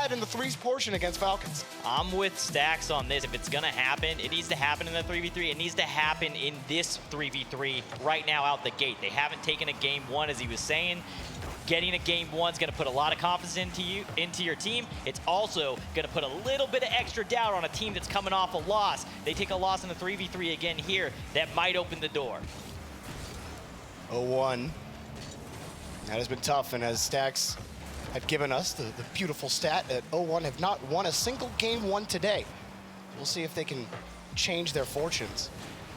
bad in the threes portion against Falcons. I'm with Stacks on this. If it's going to happen, it needs to happen in the 3v3. It needs to happen in this 3v3 right now out the gate. They haven't taken a game one, as he was saying. Getting a game one is going to put a lot of confidence into your team. It's also going to put a little bit of extra doubt on a team that's coming off a loss. They take a loss in the 3v3 again here. That might open the door. 0-1. That has been tough, and as Stacks had given us the beautiful stat that 0-1 have not won a single game one today. We'll see if they can change their fortunes.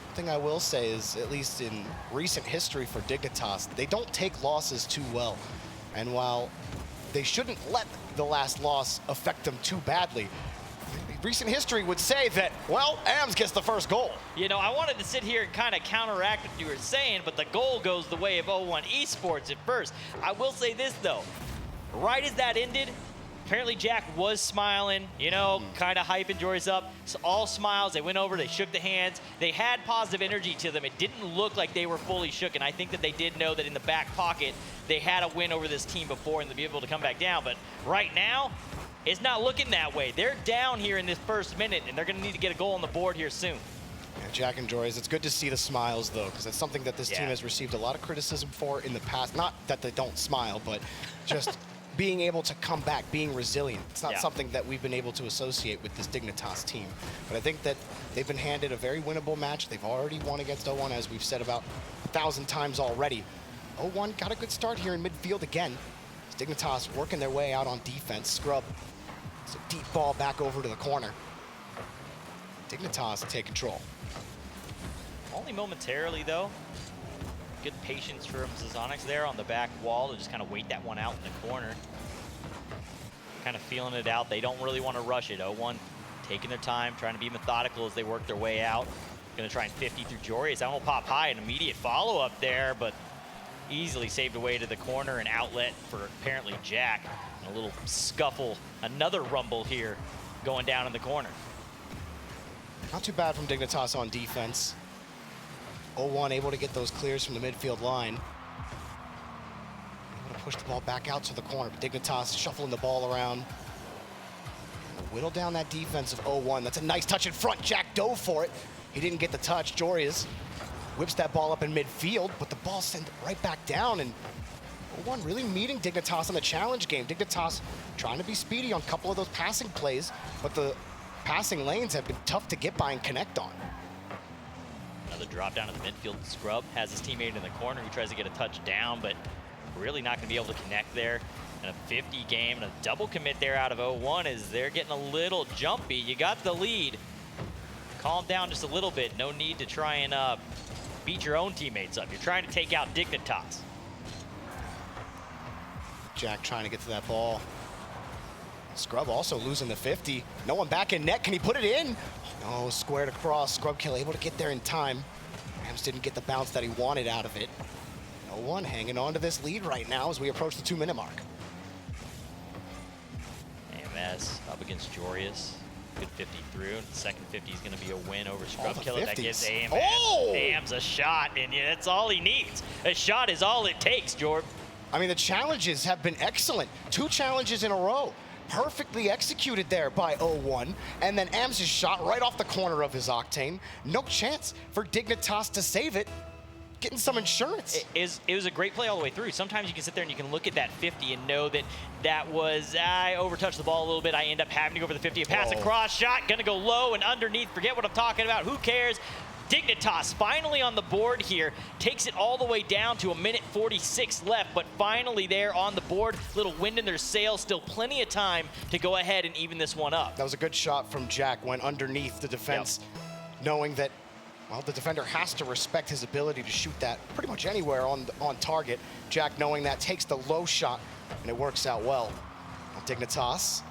The thing I will say is, at least in recent history for Dignitas, they don't take losses too well. And while they shouldn't let the last loss affect them too badly, recent history would say that, well, AMS gets the first goal. You know, I wanted to sit here and kind of counteract what you were saying, but the goal goes the way of 0-1 Esports at first. I will say this, though. Right as that ended, apparently Jack was smiling, you know, kind of hyping Joris up. So all smiles. They went over, they shook the hands. They had positive energy to them. It didn't look like they were fully shook, and I think that they did know that in the back pocket, they had a win over this team before and to be able to come back down. But right now, it's not looking that way. They're down here in this first minute, and they're going to need to get a goal on the board here soon. Yeah, Jack and Joris, it's good to see the smiles, though, because that's something that this team has received a lot of criticism for in the past. Not that they don't smile, but just being able to come back, being resilient. It's not something that we've been able to associate with this Dignitas team. But I think that they've been handed a very winnable match. They've already won against 0-1, as we've said about 1,000 times already. 0-1 got a good start here in midfield again. Dignitas working their way out on defense. Scrub. It's a deep ball back over to the corner. Dignitas take control. Only momentarily, though. Good patience from Zazonix there on the back wall to just kind of wait that one out in the corner. Kind of feeling it out. They don't really want to rush it. 0-1 taking their time, trying to be methodical as they work their way out. Going to try and 50 through Joris. That will pop high. An immediate follow-up there, but easily saved away to the corner. An outlet for apparently Jack. And a little scuffle. Another rumble here going down in the corner. Not too bad from Dignitas on defense. 0-1 able to get those clears from the midfield line. Able to push the ball back out to the corner, but Dignitas shuffling the ball around. Whittle down that defense of 0-1. That's a nice touch in front. Jack dove for it. He didn't get the touch. Joris whips that ball up in midfield, but the ball sent it right back down, and 0-1 really meeting Dignitas in the challenge game. Dignitas trying to be speedy on a couple of those passing plays, but the passing lanes have been tough to get by and connect on. Another drop down to the midfield. Scrub has his teammate in the corner who tries to get a touch down, but really not going to be able to connect there. And a 50 game and a double commit there out of 0-1 as they're getting a little jumpy. You got the lead. Calm down just a little bit. No need to try and beat your own teammates up. You're trying to take out Dignitas. Jack trying to get to that ball. Scrub also losing the 50. No one back in net. Can he put it in? No, squared across. Scrub kill able to get there in time. Rams didn't get the bounce that he wanted out of it. 0-1 hanging on to this lead right now as we approach the 2-minute mark. AMS up against Joris. Good 50 through. And the second 50 is going to be a win over Scrub Killer. That gives AMS. AMS a shot, and yeah, that's all he needs. A shot is all it takes, Jorb. I mean, the challenges have been excellent. 2 challenges in a row. Perfectly executed there by 0-1, and then AMS' shot right off the corner of his Octane. No chance for Dignitas to save it. Getting some insurance. It was a great play all the way through. Sometimes you can sit there and you can look at that 50 and know that that was, I overtouched the ball a little bit. I end up having to go for the 50. A pass across, shot, gonna go low and underneath. Forget what I'm talking about. Who cares? Dignitas finally on the board here, takes it all the way down to 1:46 left, but finally there on the board. Little wind in their sails, still plenty of time to go ahead and even this one up. That was a good shot from Jack, went underneath the defense, knowing that, well, the defender has to respect his ability to shoot that pretty much anywhere on target. Jack, knowing that, takes the low shot, and it works out well. Dignitas,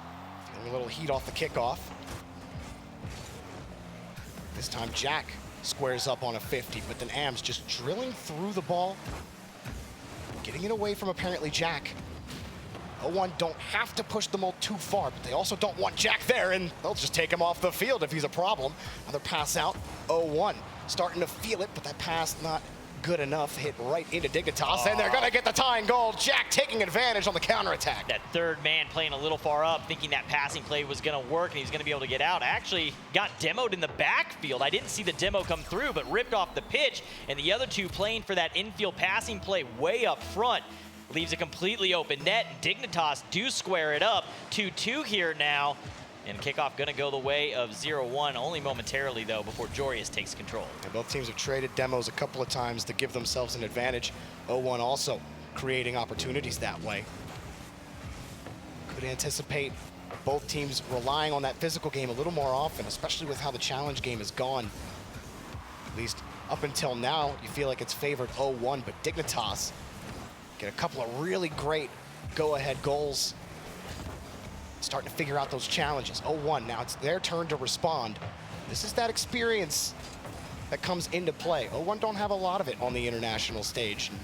feeling a little heat off the kickoff. This time Jack squares up on a 50, but then AMS just drilling through the ball, getting it away from apparently Jack. 0-1 don't have to push the mold too far, but they also don't want Jack there, and they'll just take him off the field if he's a problem. Another pass out, 0-1. Starting to feel it, but that pass not good enough. Hit right into Dignitas, and they're going to get the tying goal. Jack taking advantage on the counterattack. That third man playing a little far up, thinking that passing play was going to work and he's going to be able to get out. Actually got demoed in the backfield. I didn't see the demo come through, but ripped off the pitch. And the other two playing for that infield passing play way up front. Leaves a completely open net. Dignitas do square it up. 2-2 here now. And kickoff going to go the way of 0-1, only momentarily, though, before Jorius takes control. And both teams have traded demos a couple of times to give themselves an advantage. 0-1 also creating opportunities that way. Could anticipate both teams relying on that physical game a little more often, especially with how the challenge game has gone. At least up until now, you feel like it's favored 0-1, but Dignitas get a couple of really great go-ahead goals. Starting to figure out those challenges. 0-1, now it's their turn to respond. This is that experience that comes into play. 0-1 don't have a lot of it on the international stage. And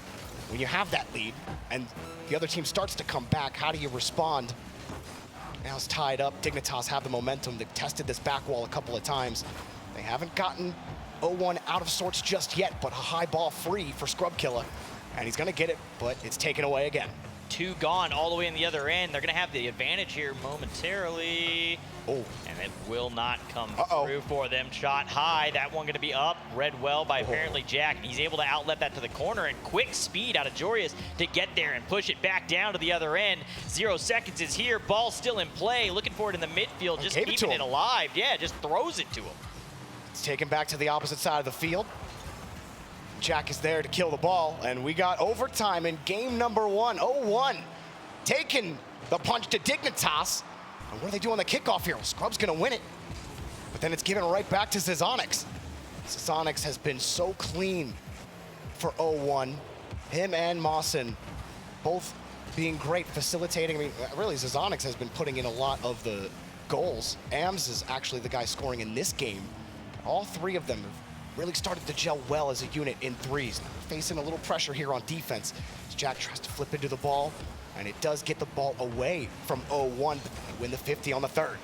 when you have that lead and the other team starts to come back, how do you respond? Now it's tied up. Dignitas have the momentum. They've tested this back wall a couple of times. They haven't gotten 0-1 out of sorts just yet, but a high ball free for Scrubkilla. And he's gonna get it, but it's taken away again. 2 gone all the way in the other end. They're going to have the advantage here momentarily. Oh. And it will not come through for them. Shot high. That one going to be up. Read well by apparently Jack. He's able to outlet that to the corner, and quick speed out of Jorius to get there and push it back down to the other end. 0 seconds is here. Ball still in play. Looking for it in the midfield. Just keeping it alive. Yeah, just throws it to him. It's taken back to the opposite side of the field. Jack is there to kill the ball, and we got overtime in game number 1. 0-1, taking the punch to Dignitas. And what are they doing on the kickoff here? Well, Scrub's gonna win it, but then it's given right back to Zizonix. Zizonix has been so clean for 0-1. Him and Mawson both being great, facilitating. I mean, really, Zizonix has been putting in a lot of the goals. Ams is actually the guy scoring in this game. All three of them have really started to gel well as a unit in threes. Facing a little pressure here on defense as Jack tries to flip into the ball, and it does get the ball away from 0-1, but they win the 50 on the third.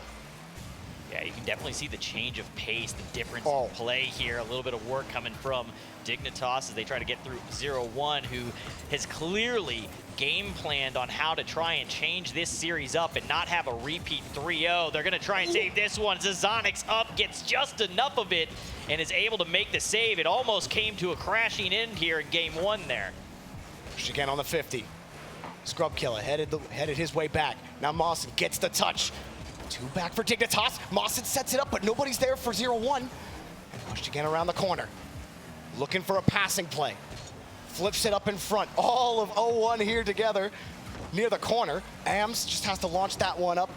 Yeah, you can definitely see the change of pace, the difference in play here. A little bit of work coming from Dignitas as they try to get through 0-1, who has clearly game planned on how to try and change this series up and not have a repeat 3-0. They're going to try and save this one. Zizonix up, gets just enough of it, and is able to make the save. It almost came to a crashing end here in game 1 there. Push again on the 50. Scrubkilla headed his way back. Now Mawson gets the touch. 2 back for Dignitas. Mawson sets it up, but nobody's there for 0-1. And pushed again around the corner. Looking for a passing play. Flips it up in front. All of 0-1 here together near the corner. Ams just has to launch that one up.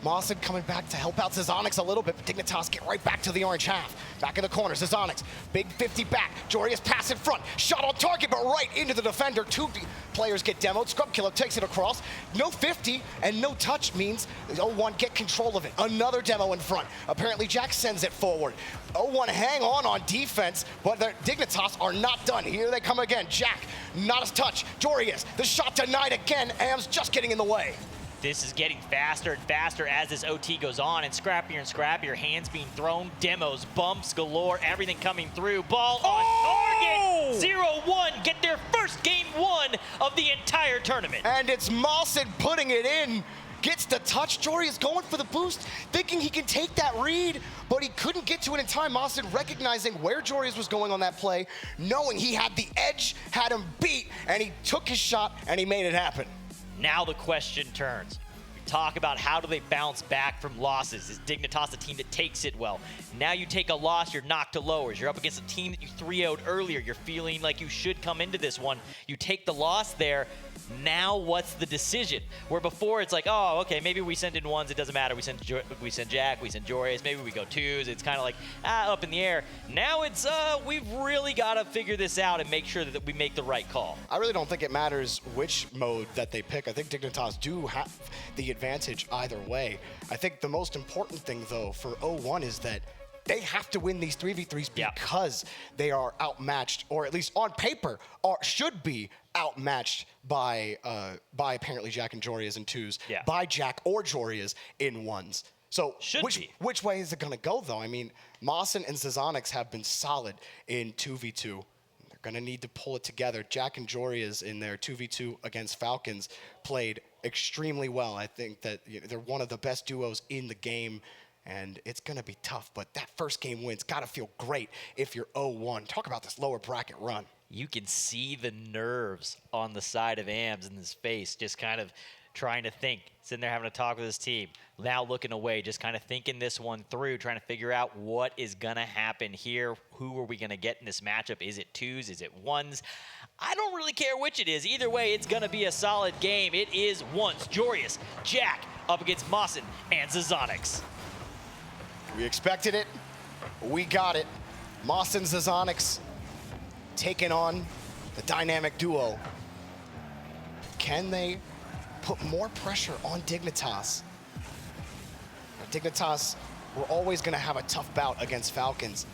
Mawson coming back to help out Zizonix a little bit, but Dignitas get right back to the orange half. Back in the corner, Zizonix, big 50 back. Jorius pass in front, shot on target, but right into the defender. 2 players get demoed. Scrubkilla takes it across. No 50 and no touch means 0-1 get control of it. Another demo in front. Apparently Jack sends it forward. 0-1 hang on defense, but the Dignitas are not done. Here they come again. Jack, not a touch. Jorius, the shot denied again. Ams just getting in the way. This is getting faster and faster as this OT goes on, and scrappier, hands being thrown, demos, bumps galore, everything coming through. Ball on target, 0-1, get their first game 1 of the entire tournament. And it's Mawson putting it in, gets the touch. Jorius going for the boost, thinking he can take that read, but he couldn't get to it in time. Mawson recognizing where Jorius was going on that play, knowing he had the edge, had him beat, and he took his shot and he made it happen. Now the question turns. We talk about how do they bounce back from losses. Is Dignitas a team that takes it well? Now you take a loss, you're knocked to lowers. You're up against a team that you 3-0'd earlier. You're feeling like you should come into this one. You take the loss there. Now what's the decision? Where before it's like, oh, okay, maybe we send in 1s, it doesn't matter. We send Jack, we send Jorius, maybe we go 2s. It's kind of like, up in the air. Now it's, we've really got to figure this out and make sure that we make the right call. I really don't think it matters which mode that they pick. I think Dignitas do have the advantage either way. I think the most important thing, though, for 0-1 is that they have to win these 3v3s because they are outmatched, or at least on paper, should be outmatched by apparently Jack and Jorius in 2s, by Jack or Jorius in 1s. So which way is it going to go, though? I mean, Mawson and Zizonix have been solid in 2v2. They're going to need to pull it together. Jack and Joria's in their 2v2 against Falcons played extremely well. I think that they're one of the best duos in the game, and it's going to be tough. But that first game win's got to feel great if you're 0-1. Talk about this lower bracket run. You can see the nerves on the side of Ams in his face, just kind of trying to think, sitting there having a talk with his team, now looking away, just kind of thinking this one through, trying to figure out what is going to happen here. Who are we going to get in this matchup? Is it 2s? Is it 1s? I don't really care which it is. Either way, it's going to be a solid game. It is 1s. Jorius, Jack up against Mawson and Zazonix. We expected it. We got it. Mawson, Zazonix taking on the dynamic duo. Can they put more pressure on Dignitas? Dignitas were always going to have a tough bout against Falcons,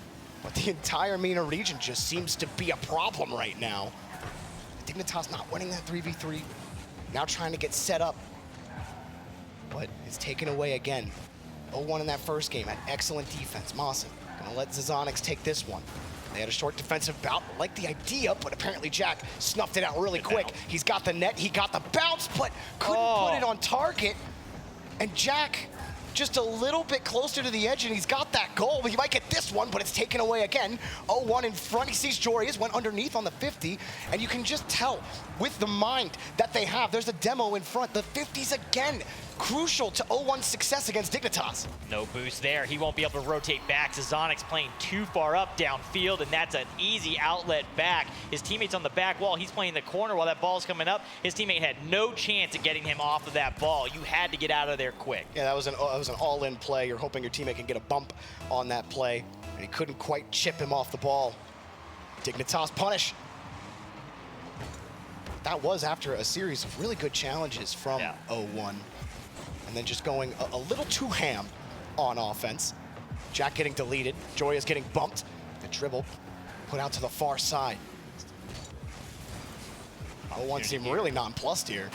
but the entire MENA region just seems to be a problem right now. Dignitas not winning that 3v3, now trying to get set up, but it's taken away again. 0-1 in that first game, had excellent defense. Mawson gonna let Zazonix take this one. They had a short defensive bout, liked the idea, but apparently Jack snuffed it out really quick. He's got the net, he got the bounce, but couldn't put it on target. And Jack just a little bit closer to the edge, and he's got that goal. He might get this one, but it's taken away again. 0-1 in front. He sees Jorius, went underneath on the 50, and you can just tell with the mind that they have. There's a demo in front. The 50s again, crucial to 0-1's success against Dignitas. No boost there. He won't be able to rotate back. Zazonix playing too far up downfield, and that's an easy outlet back. His teammate's on the back wall. He's playing the corner while that ball's coming up. His teammate had no chance of getting him off of that ball. You had to get out of there quick. Yeah, that was an all-in play. You're hoping your teammate can get a bump on that play, and he couldn't quite chip him off the ball. Dignitas punish. That was after a series of really good challenges from 0-1. And then just going a little too ham on offense. Jack getting deleted. Joria's getting bumped. The dribble put out to the far side. 0-1 seemed really nonplussed here.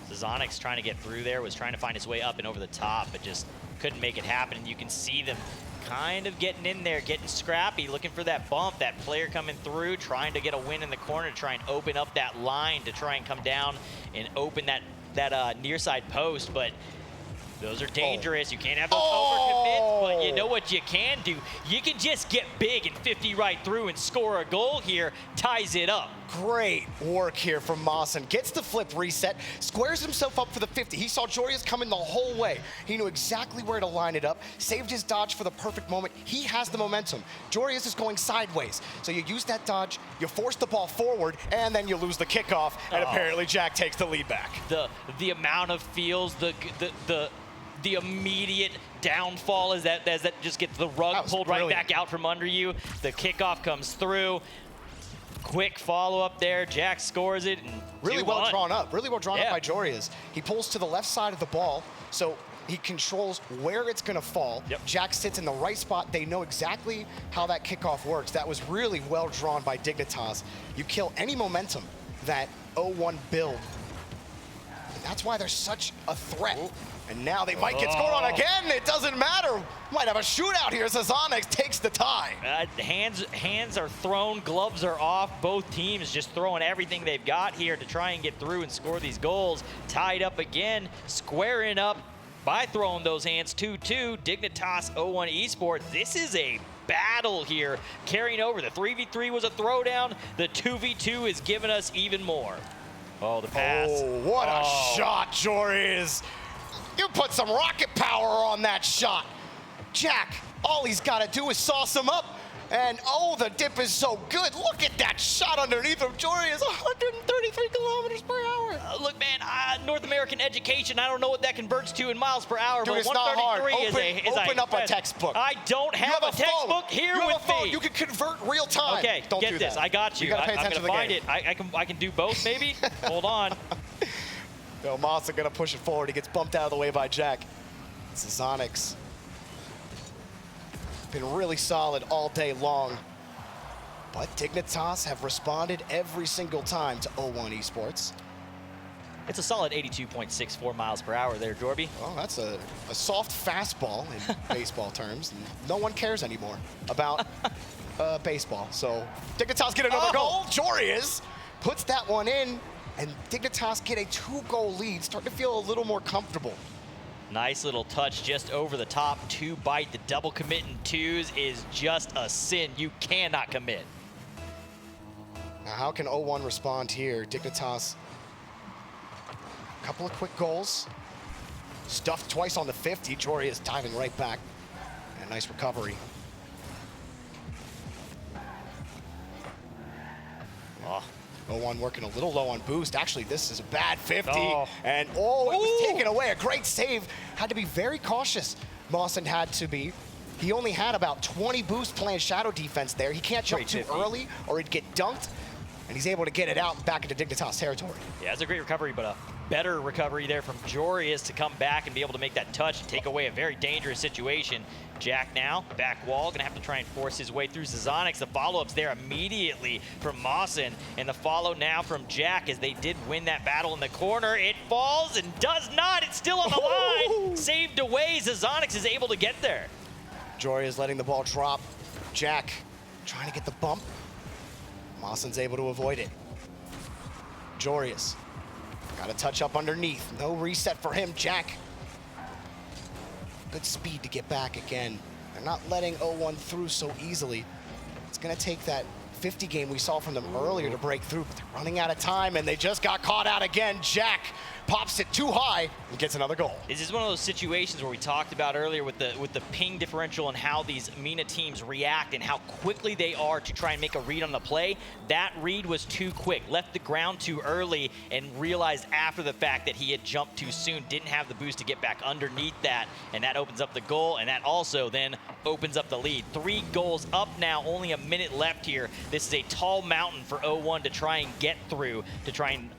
Zazonix trying to get through there, was trying to find his way up and over the top, but just couldn't make it happen. And you can see them kind of getting in there, getting scrappy, looking for that bump, that player coming through, trying to get a win in the corner, try and open up that line to try and come down and open that near side post. But those are dangerous. You can't have those overcommits, but you know what you can do? You can just get big and 50 right through and score a goal here, ties it up. Great work here from Mawson. Gets the flip reset, squares himself up for the 50. He saw Jorius coming the whole way. He knew exactly where to line it up, saved his dodge for the perfect moment. He has the momentum. Jorius is going sideways. So you use that dodge, you force the ball forward, and then you lose the kickoff, and apparently Jack takes the lead back. The amount of feels, the immediate downfall as that just gets the rug pulled right back out from under you. The kickoff comes through. Quick follow-up there. Jack scores it. And really well drawn up. Really well drawn up by Jorius. He pulls to the left side of the ball, so he controls where it's going to fall. Jack sits in the right spot. They know exactly how that kickoff works. That was really well drawn by Dignitas. You kill any momentum that 0-1 build. And that's why they're such a threat. And now they might get scored on again. It doesn't matter. Might have a shootout here. Zazonix takes the tie. Hands are thrown, gloves are off. Both teams just throwing everything they've got here to try and get through and score these goals. Tied up again, squaring up by throwing those hands. 2-2, Dignitas 0-1 Esports. This is a battle here, carrying over. The 3v3 was a throwdown. The 2v2 is giving us even more. Oh, the pass. Oh, what a shot, Jorius. You put some rocket power on that shot. Jack, all he's got to do is sauce him up. And the dip is so good. Look at that shot underneath him. Jorius, 133 kilometers per hour. Look, man, North American education, I don't know what that converts to in miles per hour, Dude, but it's not hard. Open up a a textbook. I don't have a textbook here with me. You can convert real time. Okay, don't get do this. that. I got you. You gotta pay attention to the find game. it. I can do both, maybe. Hold on. No, Mawson gonna push it forward. He gets bumped out of the way by Jack. Zazonix been really solid all day long. But Dignitas have responded every single time to 0-1 Esports. It's a solid 82.64 miles per hour there, Jorby. Well, that's a soft fastball in baseball terms. No one cares anymore about baseball. So Dignitas get another goal. Jorius puts that one in, and Dignitas get a 2-goal lead, starting to feel a little more comfortable. Nice little touch just over the top. 2 bite. The double commit in 2s is just a sin. You cannot commit. Now, how can 0-1 respond here? Dignitas, a couple of quick goals. Stuffed twice on the 50. Jorius diving right back. And a nice recovery. Oh. 0-1 working a little low on boost. Actually, this is a bad 50. And it was taken away. A great save. Had to be very cautious. Mawson had to be. He only had about 20 boost playing shadow defense there. He can't jump too early or he'd get dunked. And he's able to get it out back into Dignitas territory. Yeah, it's a great recovery, but a better recovery there from Jorius to come back and be able to make that touch and take away a very dangerous situation. Jack now, back wall, gonna have to try and force his way through Zazonix. The follow-up's there immediately from Mawson, and the follow now from Jack as they did win that battle in the corner. It falls and does not, it's still on the line. Saved away, Zazonix is able to get there. Jorius letting the ball drop. Jack trying to get the bump. Mawson's able to avoid it. Jorius got a touch up underneath. No reset for him, Jack. Good speed to get back again. They're not letting 0-1 through so easily. It's gonna take that 50 game we saw from them earlier to break through, but they're running out of time and they just got caught out again. Jack pops it too high and gets another goal. This is one of those situations where we talked about earlier with the ping differential and how these MENA teams react and how quickly they are to try and make a read on the play. That read was too quick, left the ground too early, and realized after the fact that he had jumped too soon, didn't have the boost to get back underneath that, and that opens up the goal, and that also then opens up the lead. 3 goals up now, only a minute left here. This is a tall mountain for 0-1 to try and get through, to try and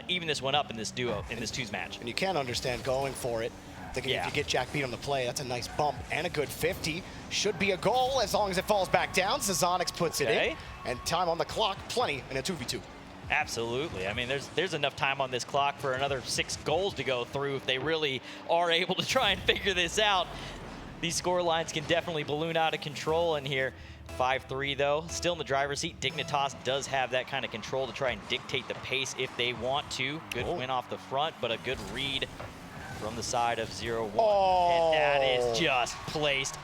even this one up in this duo, in this 2s match. And you can't understand going for it. Thinking if you get Jack beat on the play, that's a nice bump and a good 50. Should be a goal as long as it falls back down. Zazonix puts it in. And time on the clock, plenty in a 2v2. Absolutely. I mean, there's enough time on this clock for another 6 goals to go through if they really are able to try and figure this out. These score lines can definitely balloon out of control in here. 5-3 though, still in the driver's seat. Dignitas does have that kind of control to try and dictate the pace if they want to. Good win off the front, but a good read from the side of 0-1. And that is just placed,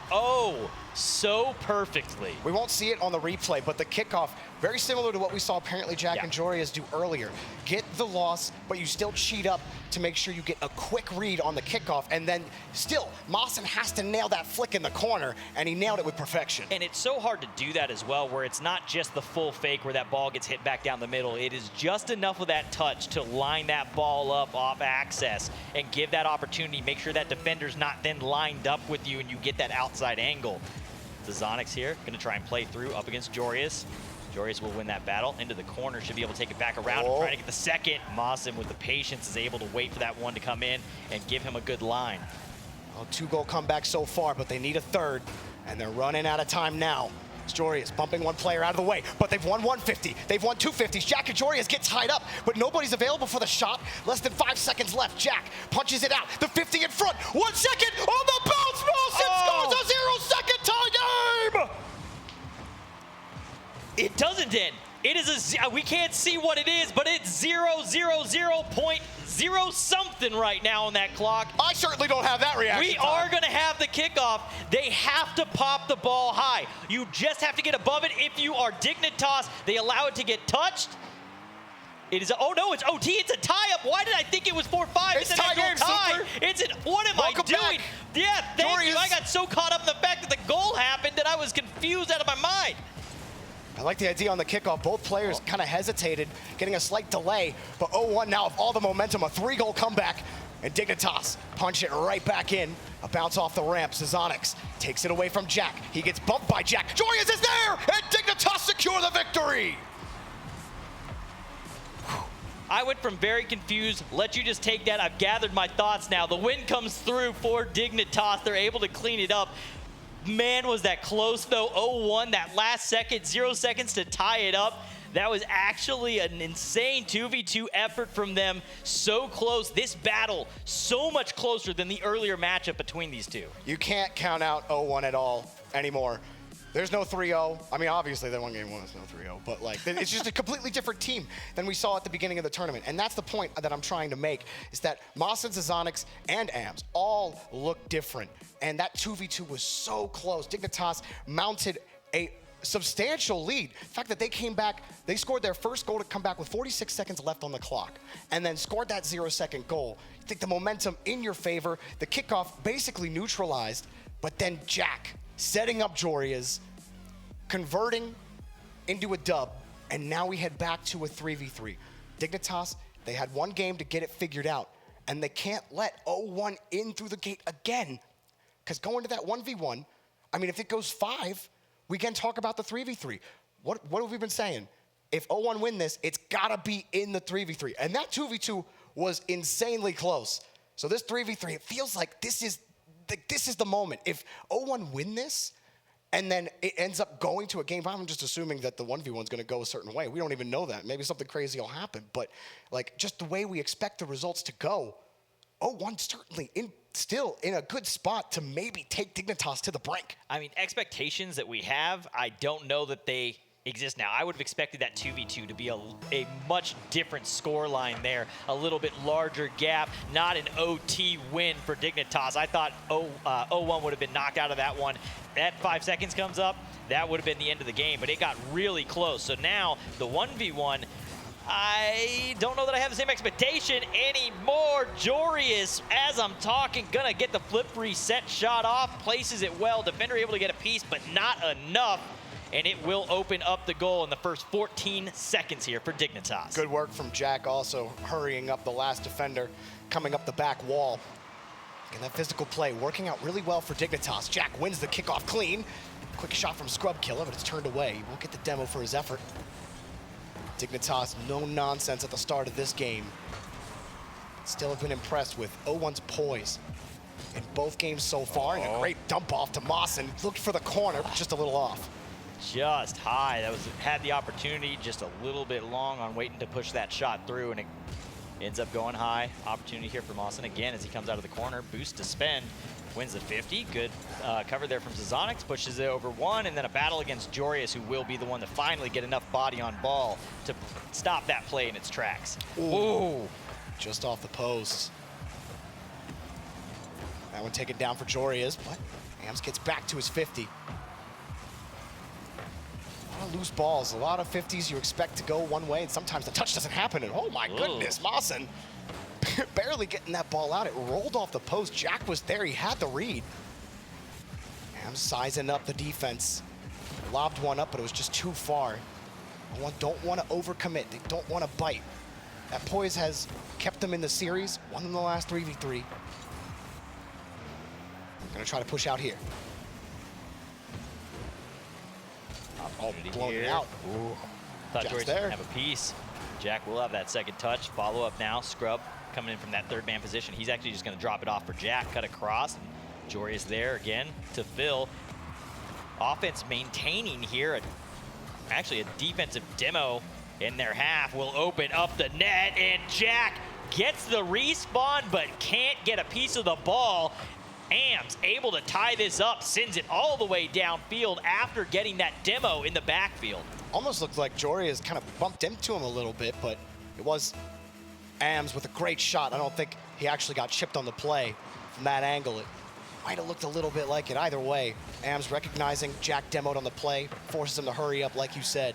so perfectly. We won't see it on the replay, but the kickoff, very similar to what we saw apparently Jack and Jorius do earlier. Get the loss, but you still cheat up to make sure you get a quick read on the kickoff, and then still, Mawson has to nail that flick in the corner, and he nailed it with perfection. And it's so hard to do that as well, where it's not just the full fake where that ball gets hit back down the middle. It is just enough of that touch to line that ball up off access and give that opportunity, make sure that defender's not then lined up with you and you get that outside angle. Zazonix here, gonna try and play through up against Jorius. Jorius will win that battle. Into the corner, should be able to take it back around and try to get the second. Mawson, with the patience, is able to wait for that one to come in and give him a good line. Well, 2-goal comeback so far, but they need a third, and they're running out of time now. Jorius bumping one player out of the way, but they've won 150. They've won 250s. Jack and Jorius get tied up, but nobody's available for the shot. Less than 5 seconds left. Jack punches it out. The 50 in front. 1 second on the bounce. Mawson scores a 0-second tie game. It doesn't end. It is we can't see what it is, but it's 0.0 something right now on that clock. I certainly don't have that reaction. We are going to have the kickoff. They have to pop the ball high. You just have to get above it. If you are Dignitas, they allow it to get touched. It is, oh no, it's OT, it's a tie-up. Why did I think it was 4-5? It's a tie game, Super. It's an, what am I doing? Back. Yeah, thank you. I got so caught up in the fact that the goal happened that I was confused out of my mind. I like the idea on the kickoff. Both players kind of hesitated, getting a slight delay, but 0-1 now with all the momentum, a 3-goal comeback, and Dignitas punch it right back in. A bounce off the ramp. Zazonix takes it away from Jack. He gets bumped by Jack. Jorius is there, and Dignitas secure the victory. I went from very confused, let you just take that. I've gathered my thoughts now. The win comes through for Dignitas. They're able to clean it up. Man, was that close though. 0-1, that last second, 0 seconds to tie it up. That was actually an insane 2v2 effort from them. So close. This battle, so much closer than the earlier matchup between these two. You can't count out 0-1 at all anymore. There's no 3-0. I mean, obviously, they won game one, there's no 3-0. But, like, it's just a completely different team than we saw at the beginning of the tournament. And that's the point that I'm trying to make, is that Moss and Zazonix and AMS all look different. And that 2v2 was so close. Dignitas mounted a substantial lead. The fact that they came back, they scored their first goal to come back with 46 seconds left on the clock, and then scored that 0-second goal. You think the momentum in your favor, the kickoff basically neutralized, but then Jack setting up Joria's, converting into a dub, and now we head back to a 3v3. Dignitas, they had one game to get it figured out, and they can't let 0-1 in through the gate again, because going to that 1v1, I mean, if it goes 5, we can talk about the 3v3. What have we been saying? If 0-1 win this, it's gotta be in the 3v3. And that 2v2 was insanely close. So this 3v3, it feels like this is the moment. If 0-1 win this, and then it ends up going to a game 5, I'm just assuming that the 1v1 is gonna go a certain way. We don't even know that. Maybe something crazy will happen. But like, just the way we expect the results to go, 0-1 certainly still in a good spot to maybe take Dignitas to the brink. I mean, expectations that we have, I don't know that they exist now. I would have expected that 2v2 to be a much different score line there, a little bit larger gap, not an OT win for Dignitas. I thought 0-1 would have been knocked out of that one. That 5 seconds comes up, that would have been the end of the game, but it got really close. So now the 1v1, I don't know that I have the same expectation anymore. Jorius, as I'm talking, gonna get the flip reset shot off, places it well. Defender able to get a piece, but not enough. And it will open up the goal in the first 14 seconds here for Dignitas. Good work from Jack, also hurrying up the last defender, coming up the back wall. And that physical play working out really well for Dignitas. Jack wins the kickoff clean. Quick shot from Scrub Killer, but it's turned away. He won't get the demo for his effort. Dignitas, no nonsense at the start of this game. Still have been impressed with 0-1's poise in both games so far, and a great dump off to Moss, and looked for the corner, but just a little off. Just high. That was, had the opportunity, just a little bit long on waiting to push that shot through, and it ends up going high. Opportunity here for Mawson again as he comes out of the corner. Boost to spend. Wins the 50. Good cover there from Zazonix. Pushes it over one, and then a battle against Jorius, who will be the one to finally get enough body on ball to stop that play in its tracks. Ooh. Just off the post. That one taken down for Jorius, but AMS gets back to his 50. A lot of loose balls, a lot of 50s you expect to go one way, and sometimes the touch doesn't happen, and oh my goodness, Mawson barely getting that ball out. It rolled off the post. Jack was there, he had the read. AMS sizing up the defense. Lobbed one up, but it was just too far. Don't want to overcommit, they don't want to bite. That poise has kept them in the series, won them the last 3v3. Gonna try to push out here. Blown it out. Ooh. Thought George didn't have a piece. Jack will have that second touch. Follow up now. Scrub coming in from that third man position. He's actually just going to drop it off for Jack. Cut across. And Jory is there again to fill. Offense maintaining here. Actually, a defensive demo in their half will open up the net. And Jack gets the respawn, but can't get a piece of the ball. AMS able to tie this up, sends it all the way downfield after getting that demo in the backfield. Almost looked like Jory has kind of bumped into him a little bit, but it was AMS with a great shot. I don't think he actually got chipped on the play from that angle. It might have looked a little bit like it. Either way, AMS recognizing Jack demoed on the play, forces him to hurry up like you said.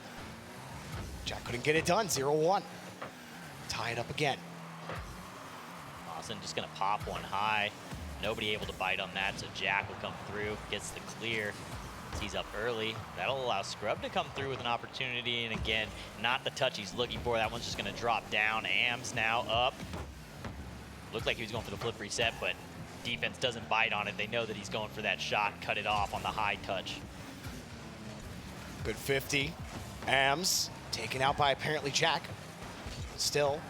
Jack couldn't get it done, 0-1. Tie it up again. Lawson just gonna pop one high. Nobody able to bite on that, so Jack will come through, gets the clear. He's up early. That'll allow Scrub to come through with an opportunity, and again, not the touch he's looking for. That one's just gonna drop down. AMS now up. Looked like he was going for the flip reset, but defense doesn't bite on it. They know that he's going for that shot, cut it off on the high touch. Good 50. AMS taken out by apparently Jack. Still,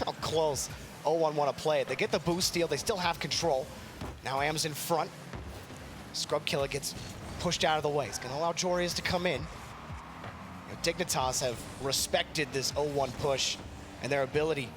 how close. 0-1 want to play it. They get the boost steal, they still have control. Now AMS in front. Scrub Killer gets pushed out of the way. It's going to allow Jorius to come in. Dignitas have respected this 0-1 push and their ability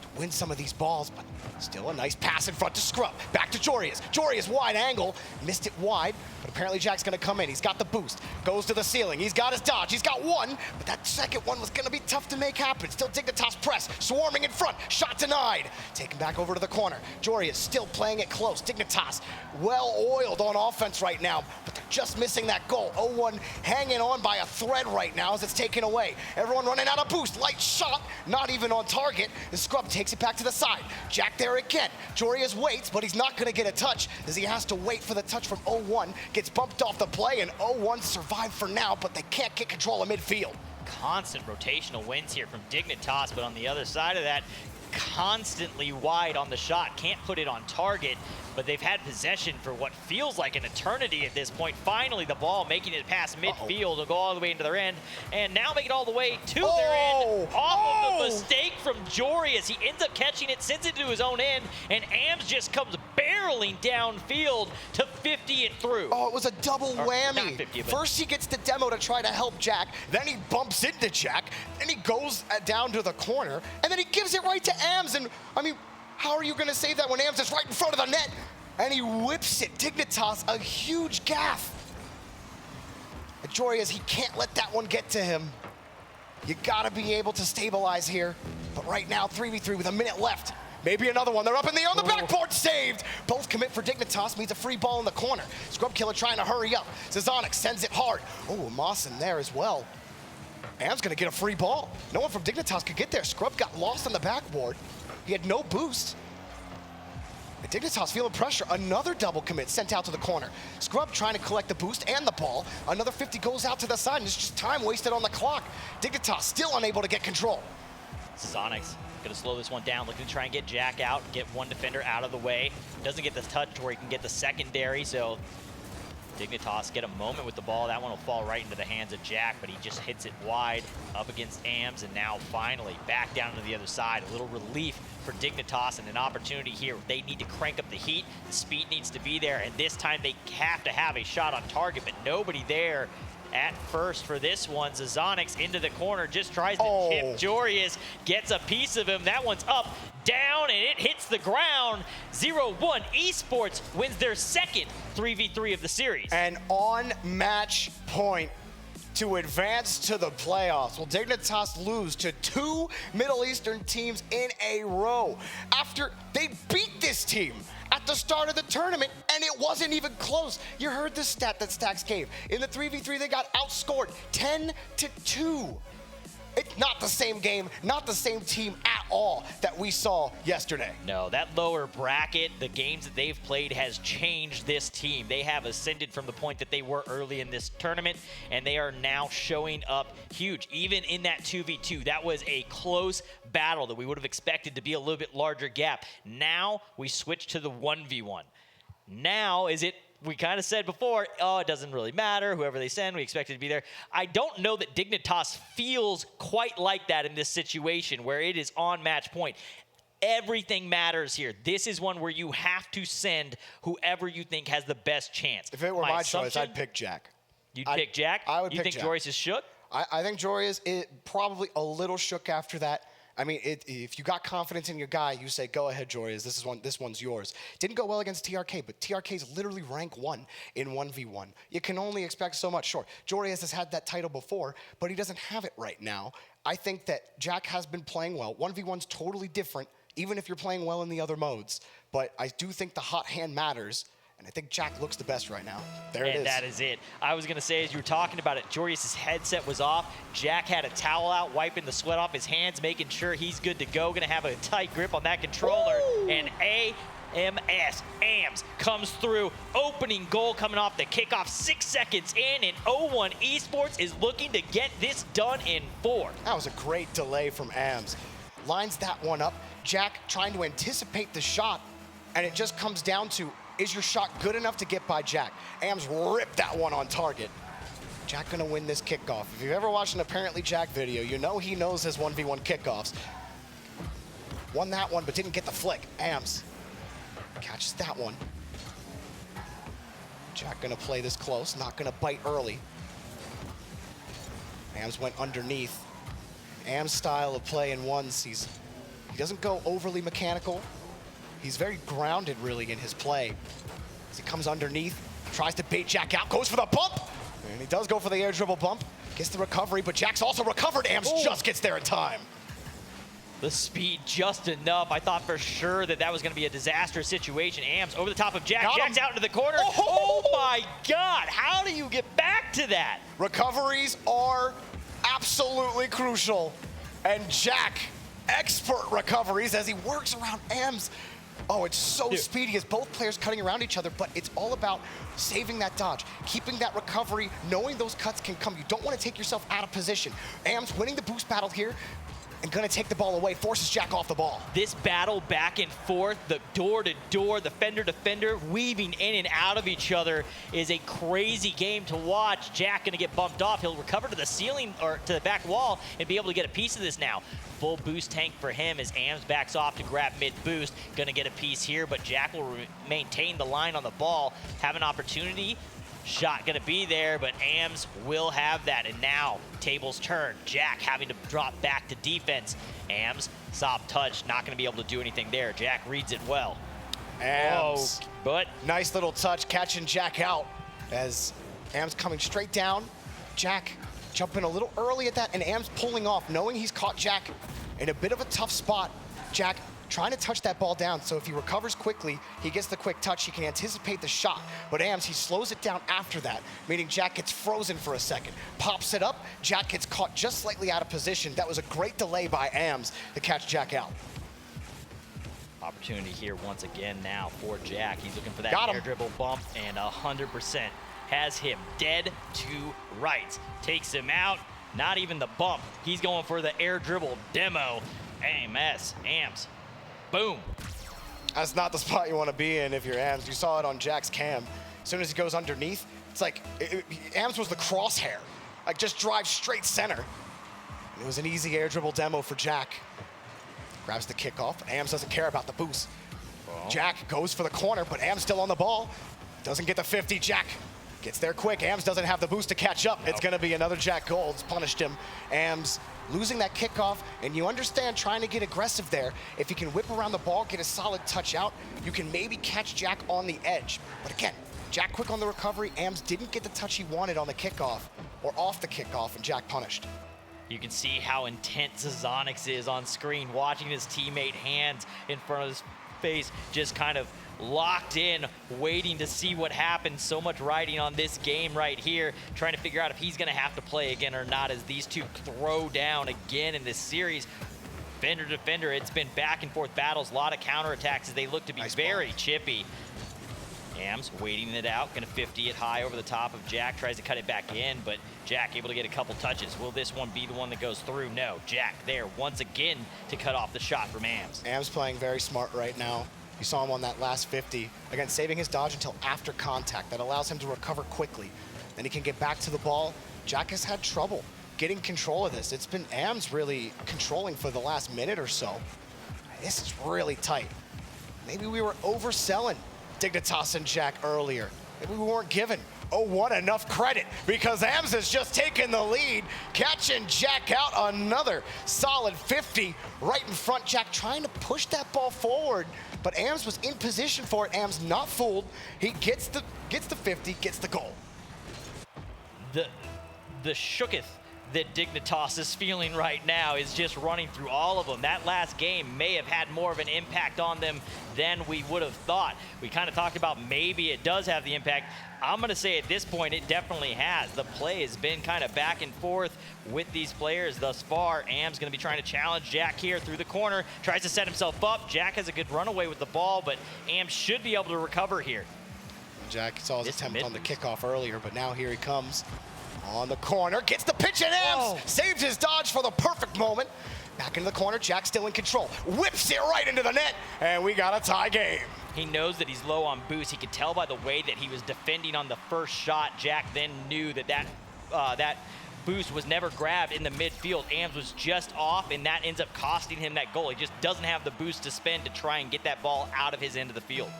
to win some of these balls, but Still a nice pass in front to Scrub. Back to Jorius. Jorius wide angle. Missed it wide, but apparently Jack's gonna come in. He's got the boost. Goes to the ceiling. He's got his dodge. He's got one, but that second one was gonna be tough to make happen. Still Dignitas press. Swarming in front. Shot denied. Taken back over to the corner. Jorius still playing it close. Dignitas well oiled on offense right now, but they're just missing that goal. 0-1 hanging on by a thread right now as it's taken away. Everyone running out of boost. Light shot. Not even on target. The Scrub takes it back to the side. Jack there again. Jorius waits, but he's not going to get a touch as he has to wait for the touch from 0-1. Gets bumped off the play, and 0-1 survive for now, but they can't get control of midfield. Constant rotational wins here from Dignitas, but on the other side of that, constantly wide on the shot. Can't put it on target, but they've had possession for what feels like an eternity at this point. Finally, the ball making it past midfield to go all the way into their end, and now make it all the way to their end off of the mistake from Jorius. He ends up catching it, sends it to his own end, and Ams just comes barreling downfield to 50 it through. Oh, it was a double whammy. Not 50, but first he gets the demo to try to help Jack, then he bumps into Jack, then he goes down to the corner, and then he gives it right to Ams. And I mean, how are you going to save that when Ams is right in front of the net? And he whips it. Dignitas, a huge gaff. Jorius, he can't let that one get to him. You got to be able to stabilize here. But right now, 3v3 with a minute left. Maybe another one. They're up in the air on the backboard. Saved. Both commit for Dignitas. Means a free ball in the corner. Scrub Killer trying to hurry up. Zazonic sends it hard. Oh, Moss in there as well. Am's going to get a free ball. No one from Dignitas could get there. Scrub got lost on the backboard. He had no boost. And Dignitas feeling pressure. Another double commit sent out to the corner. Scrub trying to collect the boost and the ball. Another 50 goes out to the side, and it's just time wasted on the clock. Dignitas still unable to get control. Zazonix gonna slow this one down, looking to try and get Jack out, get one defender out of the way. Doesn't get the touch where he can get the secondary, so Dignitas get a moment with the ball. That one will fall right into the hands of Jack, but he just hits it wide up against Ams, and now finally back down to the other side. A little relief for Dignitas and an opportunity here. They need to crank up the heat. The speed needs to be there, and this time they have to have a shot on target, but nobody there at first for this one. Zazonix into the corner, just tries to chip Jorius, gets a piece of him. That one's up, down, and it hits the ground. 0-1 Esports wins their second 3v3 of the series. And on match point to advance to the playoffs. Will Dignitas lose to two Middle Eastern teams in a row after they beat this team at the start of the tournament, and it wasn't even close? You heard the stat that Stax gave. In the 3v3, they got outscored 10-2. It's not the same game, not the same team at all that we saw yesterday. No, that lower bracket, the games that they've played has changed this team. They have ascended from the point that they were early in this tournament, and they are now showing up huge. Even in that 2v2, that was a close battle that we would have expected to be a little bit larger gap. Now we switch to the 1v1. Now is it, we kind of said before, oh, it doesn't really matter. Whoever they send, we expect it to be there. I don't know that Dignitas feels quite like that in this situation where it is on match point. Everything matters here. This is one where you have to send whoever you think has the best chance. If it were my choice, I'd pick Jack. You'd pick Jack? I would pick Jack. You think Jorius is shook? I think Jorius is probably a little shook after that. I mean, if you got confidence in your guy, you say, go ahead, Jorius, this one's yours. Didn't go well against TRK, but TRK is literally rank 1 in 1v1. You can only expect so much. Sure, Jorius has had that title before, but he doesn't have it right now. I think that Jack has been playing well. 1v1's totally different, even if you're playing well in the other modes. But I do think the hot hand matters. And I think Jack looks the best right now. There it is. And that is it. I was going to say, as you were talking about it, Jorius' headset was off. Jack had a towel out, wiping the sweat off his hands, making sure he's good to go. Going to have a tight grip on that controller. Woo! And Ams comes through. Opening goal coming off the kickoff. 6 seconds in, and 0-1 Esports is looking to get this done in 4. That was a great delay from Ams. Lines that one up. Jack trying to anticipate the shot, and it just comes down to, is your shot good enough to get by Jack? Ams ripped that one on target. Jack gonna win this kickoff. If you've ever watched an Apparently Jack video, you know he knows his 1v1 kickoffs. Won that one, but didn't get the flick. Ams catches that one. Jack gonna play this close, not gonna bite early. Ams went underneath. Ams' style of play in ones, he doesn't go overly mechanical. He's very grounded, really, in his play. As he comes underneath, tries to bait Jack out, goes for the bump, and he does go for the air dribble bump. Gets the recovery, but Jack's also recovered. Ams just gets there in time. The speed just enough. I thought for sure that was going to be a disastrous situation. Ams over the top of Jack. Jack's out into the corner. Oh my God, how do you get back to that? Recoveries are absolutely crucial. And Jack, expert recoveries as he works around Ams. Oh, it's so speedy as both players cutting around each other, but it's all about saving that dodge, keeping that recovery, knowing those cuts can come. You don't want to take yourself out of position. Ams winning the boost battle here and gonna take the ball away, forces Jack off the ball. This battle back and forth, the door to door, the fender to fender, weaving in and out of each other is a crazy game to watch. Jack gonna get bumped off. He'll recover to the ceiling or to the back wall and be able to get a piece of this now. Full boost tank for him as Ams backs off to grab mid boost. Gonna get a piece here, but Jack will maintain the line on the ball, have an opportunity. Shot gonna be there, but Ams will have that. And now, tables turn. Jack having to drop back to defense. Ams, soft touch, not gonna be able to do anything there. Jack reads it well. Ams, but nice little touch, catching Jack out as Ams coming straight down. Jack jumping a little early at that, and Ams pulling off, knowing he's caught Jack in a bit of a tough spot. Jack trying to touch that ball down, so if he recovers quickly, he gets the quick touch, he can anticipate the shot. But Ams, he slows it down after that, meaning Jack gets frozen for a second. Pops it up, Jack gets caught just slightly out of position. That was a great delay by Ams to catch Jack out. Opportunity here once again now for Jack. He's looking for that air dribble bump, and 100% has him dead to rights. Takes him out, not even the bump. He's going for the air dribble demo. Ams. Boom. That's not the spot you want to be in if you're Ams. You saw it on Jack's cam. As soon as he goes underneath, it's like Ams was the crosshair. Like just drives straight center. And it was an easy air dribble demo for Jack. Grabs the kickoff. Ams doesn't care about the boost. Jack goes for the corner, but Ams still on the ball. Doesn't get the 50. Jack gets there quick. Ams doesn't have the boost to catch up. It's going to be another Jack goal. It's punished him. Ams losing that kickoff, and you understand trying to get aggressive there. If you can whip around the ball, get a solid touch out, you can maybe catch Jack on the edge. But again, Jack quick on the recovery. Ams didn't get the touch he wanted on the kickoff or off the kickoff, and Jack punished. You can see how intense Zonix is on screen, watching his teammate hands in front of his face, just kind of locked in, waiting to see what happens. So much riding on this game right here, trying to figure out if he's gonna have to play again or not as these two throw down again in this series. Fender to fender, it's been back and forth battles, a lot of counterattacks as they look to be very chippy. Ams waiting it out, gonna 50 it high over the top of Jack, tries to cut it back in, but Jack able to get a couple touches. Will this one be the one that goes through? No, Jack there once again to cut off the shot from Ams. Ams playing very smart right now. You saw him on that last 50. Again, saving his dodge until after contact. That allows him to recover quickly. Then he can get back to the ball. Jack has had trouble getting control of this. It's been Ams really controlling for the last minute or so. This is really tight. Maybe we were overselling Dignitas and Jack earlier. Maybe we weren't given 0-1 enough credit because Ams has just taken the lead, catching Jack out. Another solid 50 right in front. Jack trying to push that ball forward, but Ams was in position for it. Ams not fooled. He gets the 50, gets the goal. The shooketh that Dignitas is feeling right now is just running through all of them. That last game may have had more of an impact on them than we would have thought. We kind of talked about maybe it does have the impact. I'm going to say at this point it definitely has. The play has been kind of back and forth with these players thus far. Am's going to be trying to challenge Jack here through the corner. Tries to set himself up. Jack has a good runaway with the ball, but Am should be able to recover here. Jack saw his attempt on the kickoff earlier, but now here he comes. On the corner, gets the pitch and Ams saves his dodge for the perfect moment. Back into the corner, Jack still in control. Whips it right into the net, and we got a tie game. He knows that he's low on boost. He could tell by the way that he was defending on the first shot. Jack then knew that boost was never grabbed in the midfield. Ams was just off, and that ends up costing him that goal. He just doesn't have the boost to spend to try and get that ball out of his end of the field.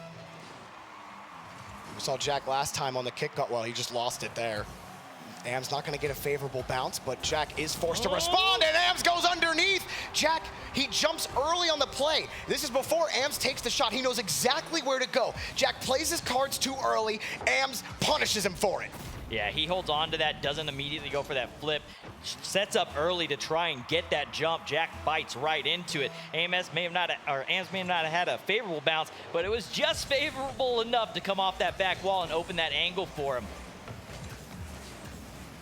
We saw Jack last time on the kickoff. Well, he just lost it there. Am's not going to get a favorable bounce, but Jack is forced to respond, and Ams goes underneath. Jack, he jumps early on the play. This is before Ams takes the shot. He knows exactly where to go. Jack plays his cards too early. Ams punishes him for it. Yeah, he holds on to that, doesn't immediately go for that flip, sets up early to try and get that jump. Jack bites right into it. Ams may have not have had a favorable bounce, but it was just favorable enough to come off that back wall and open that angle for him.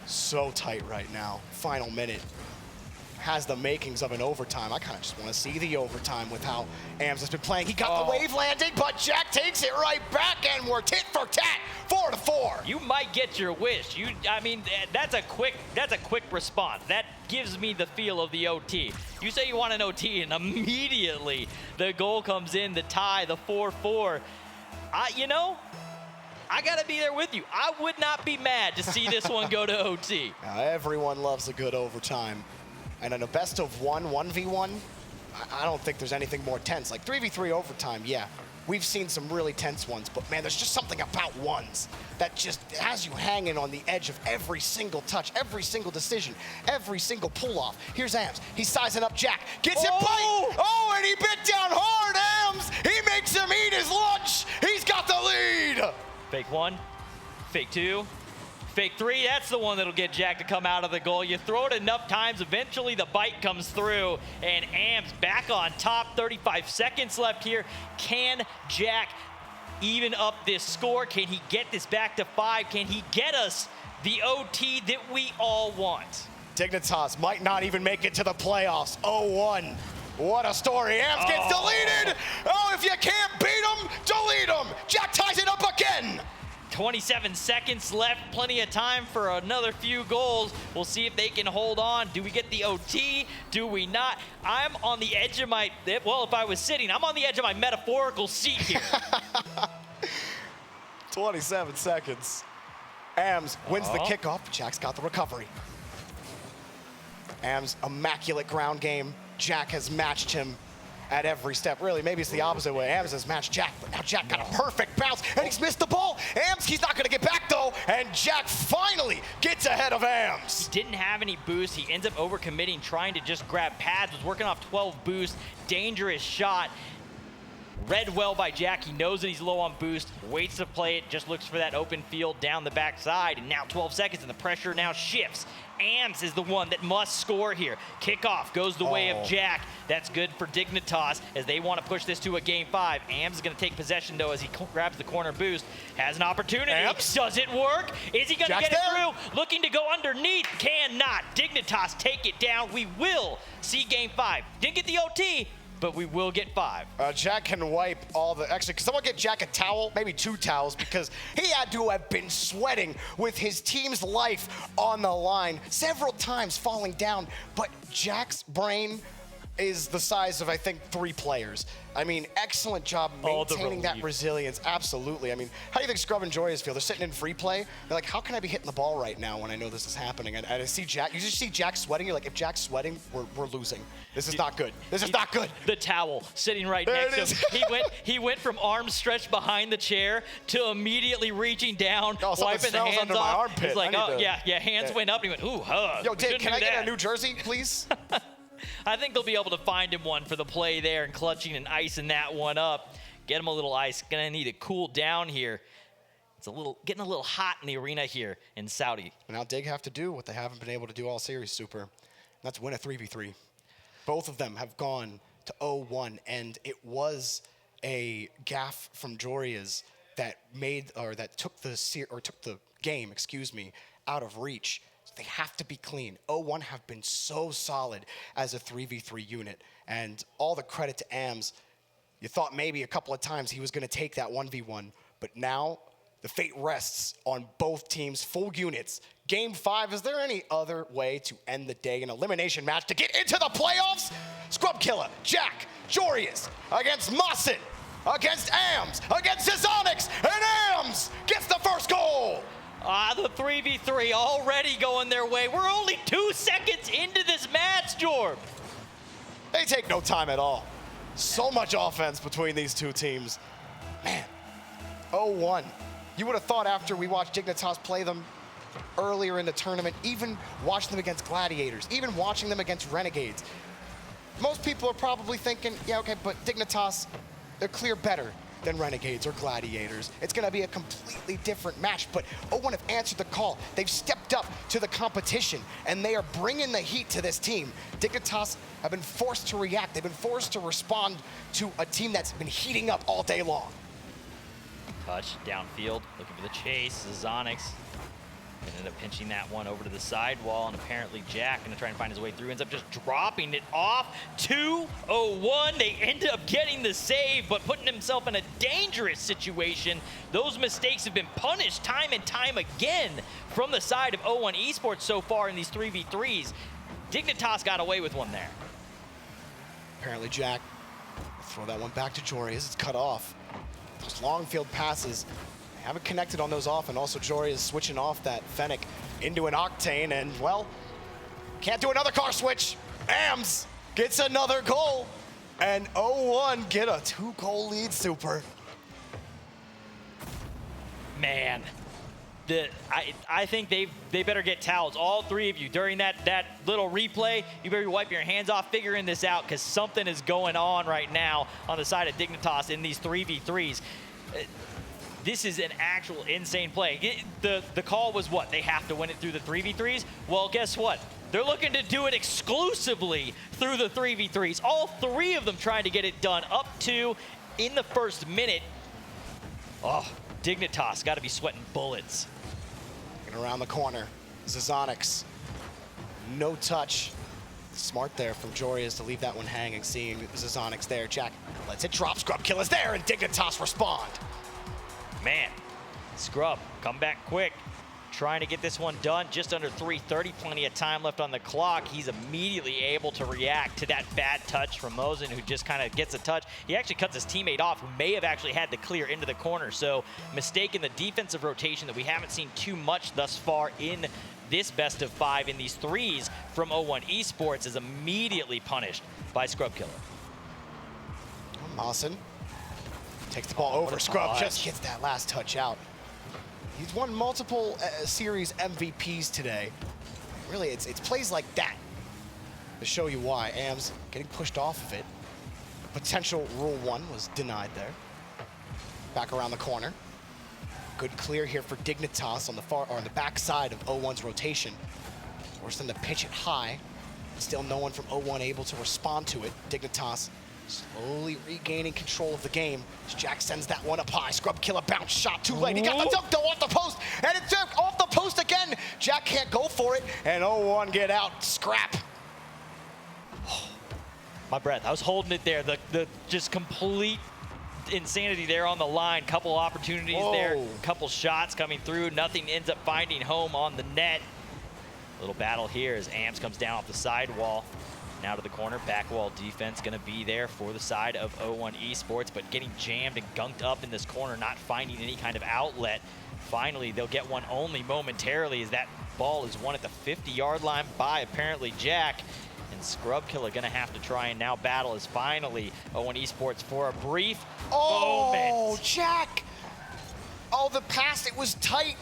So tight right now. Final minute. Has the makings of an overtime. I kind of just want to see the overtime with how Ams has been playing. He got the wave landing, but Jack takes it right back, and we're tit for tat, 4-4. You might get your wish. I mean, that's a quick response. That gives me the feel of the OT. You say you want an OT, and immediately the goal comes in, the tie, the 4-4. You know, I gotta be there with you. I would not be mad to see this one go to OT. Now, everyone loves a good overtime. And in a best of 1v1, I don't think there's anything more tense. Like 3v3 overtime, yeah, we've seen some really tense ones, but man, there's just something about ones that just has you hanging on the edge of every single touch, every single decision, every single pull-off. Here's Ams. He's sizing up Jack. Gets him bite. Oh, and he bit down hard, Ams. He makes him eat his lunch. He's got the lead. Fake one, fake two. Fake three, that's the one that'll get Jack to come out of the goal. You throw it enough times, eventually the bite comes through, and Ams back on top. 35 seconds left here. Can Jack even up this score? Can he get this back to 5? Can he get us the OT that we all want? Dignitas might not even make it to the playoffs. 0-1. What a story. Ams gets deleted. Oh, if you can't beat him, delete him. Jack ties it up again. 27 seconds left, plenty of time for another few goals. We'll see if they can hold on. Do we get the OT? Do we not? I'm on the edge of my, well, if I was sitting, I'm on the edge of my metaphorical seat here. 27 seconds. Ams wins the kickoff. Jack's got the recovery. Ams, immaculate ground game. Jack has matched him at every step. Really, maybe it's the opposite way. Ams has matched Jack, but now Jack got a perfect bounce, and he's missed the ball. Ams, he's not gonna get back though, and Jack finally gets ahead of Ams. He didn't have any boost. He ends up overcommitting, trying to just grab pads, was working off 12 boost. Dangerous shot. Read well by Jack. He knows that he's low on boost, waits to play it, just looks for that open field down the backside, and now 12 seconds, and the pressure now shifts. Ams is the one that must score here. Kickoff goes the way of Jack. That's good for Dignitas as they want to push this to a game 5. Ams is going to take possession, though, as he grabs the corner boost. Has an opportunity. Ams. Does it work? Is he going to get it through? Looking to go underneath. Cannot. Dignitas take it down. We will see game 5. Didn't get the OT, but we will get 5. Jack can wipe all the, actually, can someone get Jack a towel? Maybe 2 towels, because he had to have been sweating with his team's life on the line, several times falling down, but Jack's brain is the size of, I think, 3 players. I mean, excellent job maintaining that resilience. Absolutely. I mean, how do you think Scrub and Joyous feel? They're sitting in free play. They're like, how can I be hitting the ball right now when I know this is happening? And I see Jack, you just see Jack sweating. You're like, if Jack's sweating, we're losing. This is not good. This is not good. The towel sitting right next to him. He went from arms stretched behind the chair to immediately reaching down, wiping the hands off. He's like, oh, yeah, hands went up. And he went, ooh, huh. Yo, Dave, can I get a New Jersey, please? I think they'll be able to find him one for the play there and clutching and icing that one up. Get him a little ice. Gonna need to cool down here. It's getting a little hot in the arena here in Saudi. Now Dig have to do what they haven't been able to do all series, Super. And that's win a 3v3. Both of them have gone to 0-1, and it was a gaffe from Joria's that took the game, out of reach. They have to be clean. 0-1 have been so solid as a 3v3 unit. And all the credit to Ams. You thought maybe a couple of times he was going to take that 1v1. But now the fate rests on both teams, full units. Game 5, is there any other way to end the day? An elimination match to get into the playoffs? Scrub Killer, Jack, Jorius against Mawson, against Ams, against Zizonix, and Ams gets the first goal. The 3v3 already going their way. We're only 2 seconds into this match, Jorb. They take no time at all. So much offense between these two teams. Man, 0-1. You would have thought after we watched Dignitas play them earlier in the tournament, even watching them against Gladiators, even watching them against Renegades, most people are probably thinking, yeah, okay, but Dignitas, they're clear better than Renegades or Gladiators. It's gonna be a completely different match, but O1 have answered the call. They've stepped up to the competition, and they are bringing the heat to this team. Dignitas have been forced to react. They've been forced to respond to a team that's been heating up all day long. Touch, downfield, looking for the chase. Zazonix ended up pinching that one over to the sidewall, and apparently Jack gonna try and find his way through, ends up just dropping it off to O1. They end up getting the save, but putting himself in a dangerous situation. Those mistakes have been punished time and time again from the side of O1 Esports so far in these 3v3s. Dignitas got away with one there. Apparently Jack throw that one back to Jory as it's cut off. Those long field passes, they haven't connected on those often. Also, Jory is switching off that Fennec into an Octane, and, well, can't do another car switch. Ams gets another goal, and O1 get a 2-goal lead, Super. Man, I think they better get towels, all three of you. During that little replay, you better wipe your hands off figuring this out, because something is going on right now on the side of Dignitas in these 3v3s. This is an actual insane play. The call was what? They have to win it through the 3v3s? Well, guess what? They're looking to do it exclusively through the 3v3s. All three of them trying to get it done up to in the first minute. Oh, Dignitas got to be sweating bullets. Around the corner, Zazonix, no touch. Smart there from Jorius to leave that one hanging, seeing Zazonix there. Jack lets it drop, Scrub Kill is there, and Dignitas respond. Man, Scrub, come back quick. Trying to get this one done, just under 3:30, plenty of time left on the clock. He's immediately able to react to that bad touch from Mosin, who just kind of gets a touch. He actually cuts his teammate off, who may have actually had the clear into the corner. So mistake in the defensive rotation that we haven't seen too much thus far in this best of 5 in these 3s from O1 Esports is immediately punished by Scrub Killer. Mosin takes the ball over. Scrub just gets that last touch out. He's won multiple series MVPs today. Really, it's plays like that to show you why. Ams getting pushed off of it. Potential Rule 1 was denied there. Back around the corner. Good clear here for Dignitas on the on the back side of O1's rotation. Forced them to pitch it high. Still no one from O1 able to respond to it. Dignitas slowly regaining control of the game. Jack sends that one up high. Scrub Killer bounce shot too late. He got the dunk though off the post, and it's off the post again. Jack can't go for it, and O1 get out. Scrap. My breath. I was holding it there. The just complete insanity there on the line. Couple opportunities there. Couple shots coming through. Nothing ends up finding home on the net. Little battle here as Ams comes down off the sidewall. Now to the corner, back wall defense gonna be there for the side of O1 Esports, but getting jammed and gunked up in this corner, not finding any kind of outlet. Finally, they'll get one only momentarily as that ball is won at the 50-yard line by apparently Jack. And Scrub Killer gonna have to try and now battle as finally O1 Esports for a brief moment. Oh, Jack! Oh, the pass, it was tight,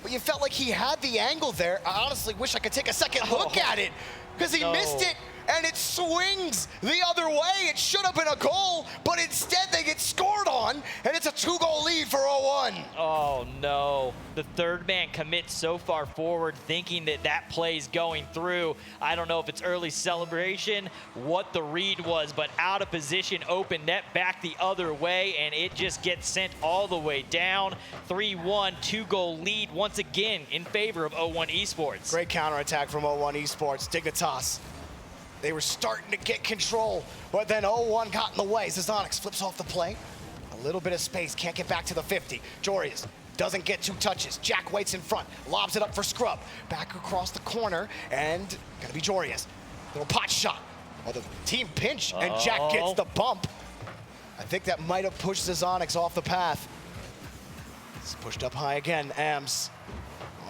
but you felt like he had the angle there. I honestly wish I could take a second look at it, because he missed it. And it swings the other way. It should have been a goal, but instead they get scored on, and it's a 2-goal lead for O1. Oh no, the third man commits so far forward thinking that that play's going through. I don't know if it's early celebration, what the read was, but out of position, open net back the other way, and it just gets sent all the way down. 3-1, 2-goal lead once again in favor of O1 Esports. Great counterattack from O1 Esports. Dignitas. They were starting to get control, but then O1 got in the way. Zazonix flips off the play. A little bit of space, can't get back to the 50. Jorius doesn't get 2 touches. Jack waits in front, lobs it up for Scrub. Back across the corner, and gonna be Jorius. Little pot shot. Oh, the team pinch, and Jack gets the bump. I think that might have pushed Zazonix off the path. It's pushed up high again, Ams.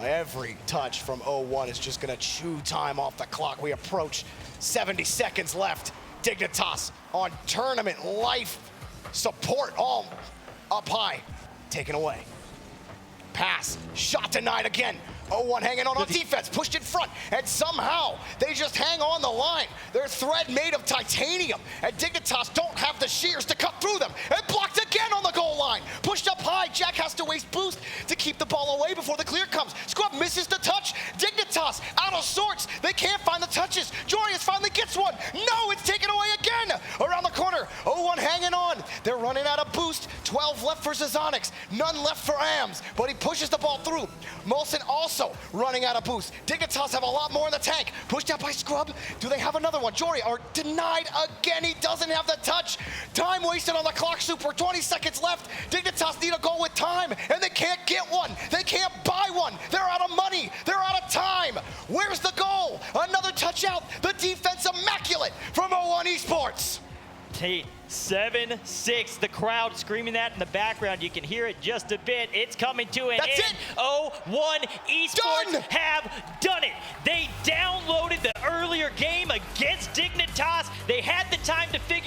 Every touch from O1 is just gonna chew time off the clock. We approach 70 seconds left. Dignitas on tournament life support, all up high, taken away. Pass, shot denied again. 0-1 hanging on defense, pushed in front, and somehow they just hang on the line. Their thread made of titanium, and Dignitas don't have the shears to cut through them, and blocked again on the goal line. Pushed up high, Jack has to waste boost to keep the ball away before the clear comes. Scrub misses the touch. Dignitas out of sorts. They can't find the touches. Jorius finally gets one. No, it's taken away again. Around the corner, 0-1 hanging on. They're running out of boost. 12 left for Zazonix, none left for AMS, but he pushes the ball through. Molson also running out of boost. Dignitas have a lot more in the tank. Pushed out by Scrub. Do they have another one? Jory are denied again. He doesn't have the touch. Time wasted on the clock, Super. 20 seconds left. Dignitas need a goal with time, and they can't get one. They can't buy one. They're out of money. They're out of time. Where's the goal? Another touch out. The defense immaculate from 0-1 Esports. Tate, 7-6. The crowd screaming that in the background. You can hear it just a bit. It's coming to an end. 0-1 Esports have done it. They downloaded the earlier game against Dignitas. They had the time to figure